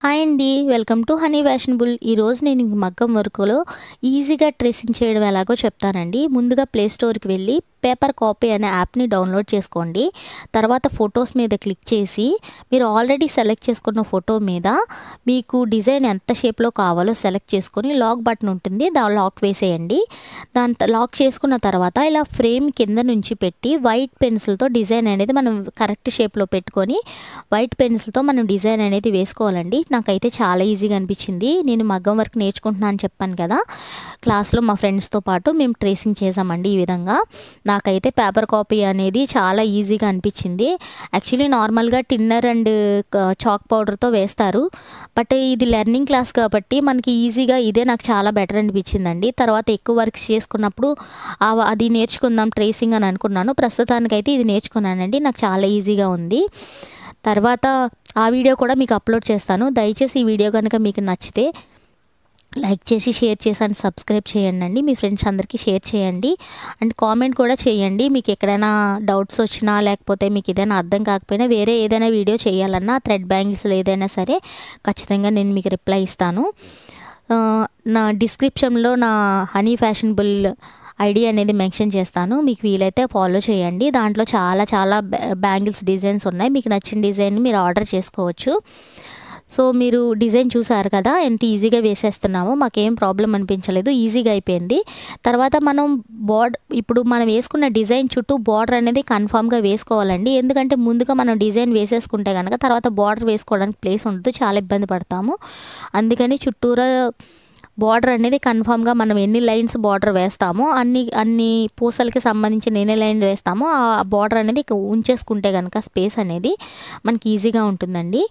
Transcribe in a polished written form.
Hi అండి, welcome to honey fashionable. ఈరోజు నేను మగ్గం వర్క్లో ఈజీగా ట్రేసింగ్ చేయడం ఎలాగో చెప్తానండి. ముందుగా ప్లే స్టోర్కి వెళ్ళి పేపర్ కాపీ అనే యాప్ని డౌన్లోడ్ చేసుకోండి. తర్వాత ఫొటోస్ మీద క్లిక్ చేసి మీరు ఆల్రెడీ సెలెక్ట్ చేసుకున్న ఫోటో మీద మీకు డిజైన్ ఎంత షేప్లో కావాలో సెలెక్ట్ చేసుకొని లాక్ బటన్ ఉంటుంది, లాక్ వేసేయండి. లాక్ చేసుకున్న తర్వాత ఇలా ఫ్రేమ్ కింద నుంచి పెట్టి వైట్ పెన్సిల్తో డిజైన్ అనేది మనం కరెక్ట్ షేప్లో పెట్టుకొని వైట్ పెన్సిల్తో మనం డిజైన్ అనేది వేసుకోవాలండి. నాకైతే చాలా ఈజీగా అనిపించింది. నేను మగ్గం వర్క్ నేర్చుకుంటున్నాను అని చెప్పాను కదా, క్లాస్లో మా ఫ్రెండ్స్తో పాటు మేము ట్రేసింగ్ చేసామండి. ఈ విధంగా నాకైతే పేపర్ కాపీ అనేది చాలా ఈజీగా అనిపించింది. యాక్చువల్లీ నార్మల్గా టిన్నర్ అండ్ చాక్ పౌడర్తో వేస్తారు, బట్ ఇది లెర్నింగ్ క్లాస్ కాబట్టి మనకి ఈజీగా ఇదే నాకు చాలా బెటర్ అనిపించిందండి. తర్వాత ఎక్కువ వర్క్స్ చేసుకున్నప్పుడు అది నేర్చుకుందాం ట్రేసింగ్ అని అనుకున్నాను. ప్రస్తుతానికైతే ఇది నేర్చుకున్నానండి, నాకు చాలా ఈజీగా ఉంది. తర్వాత ఆ వీడియో కూడా మీకు అప్లోడ్ చేస్తాను. దయచేసి ఈ వీడియో కనుక మీకు నచ్చితే లైక్ చేసి షేర్ చేసి అండ్ సబ్స్క్రైబ్ చేయండి. మీ ఫ్రెండ్స్ అందరికీ షేర్ చేయండి అండ్ కామెంట్ కూడా చేయండి. మీకు ఎక్కడైనా డౌట్స్ వచ్చినా లేకపోతే మీకు ఏదైనా అర్థం కాకపోయినా వేరే ఏదైనా వీడియో చేయాలన్నా థ్రెడ్ బ్యాంగిల్స్లో ఏదైనా సరే ఖచ్చితంగా నేను మీకు రిప్లై ఇస్తాను. నా డిస్క్రిప్షన్లో నా హనీ ఫ్యాషనబుల్ ఐడి అనేది మెన్షన్ చేస్తాను, మీకు వీలైతే ఫాలో చేయండి. దాంట్లో చాలా బ్యాంగిల్స్ డిజైన్స్ ఉన్నాయి. మీకు నచ్చిన డిజైన్ మీరు ఆర్డర్ చేసుకోవచ్చు. సో మీరు డిజైన్ చూసారు కదా, ఎంత ఈజీగా వేసేస్తున్నామో, మాకేం ప్రాబ్లం అనిపించలేదు, ఈజీగా అయిపోయింది. తర్వాత మనం ఇప్పుడు మనం వేసుకున్న డిజైన్ చుట్టూ బార్డర్ అనేది కన్ఫామ్గా వేసుకోవాలండి. ఎందుకంటే ముందుగా మనం డిజైన్ వేసేసుకుంటే కనుక తర్వాత బార్డర్ వేసుకోవడానికి ప్లేస్ ఉండదు, చాలా ఇబ్బంది పడతాము. అందుకని చుట్టూరా బార్డర్ అనేది కన్ఫామ్గా మనం ఎన్ని లైన్స్ బార్డర్ వేస్తామో అన్ని పూసలకి సంబంధించిన ఎన్ని లైన్స్ వేస్తామో ఆ బార్డర్ అనేది ఉంచేసుకుంటే కనుక స్పేస్ అనేది మనకి ఈజీగా ఉంటుందండి.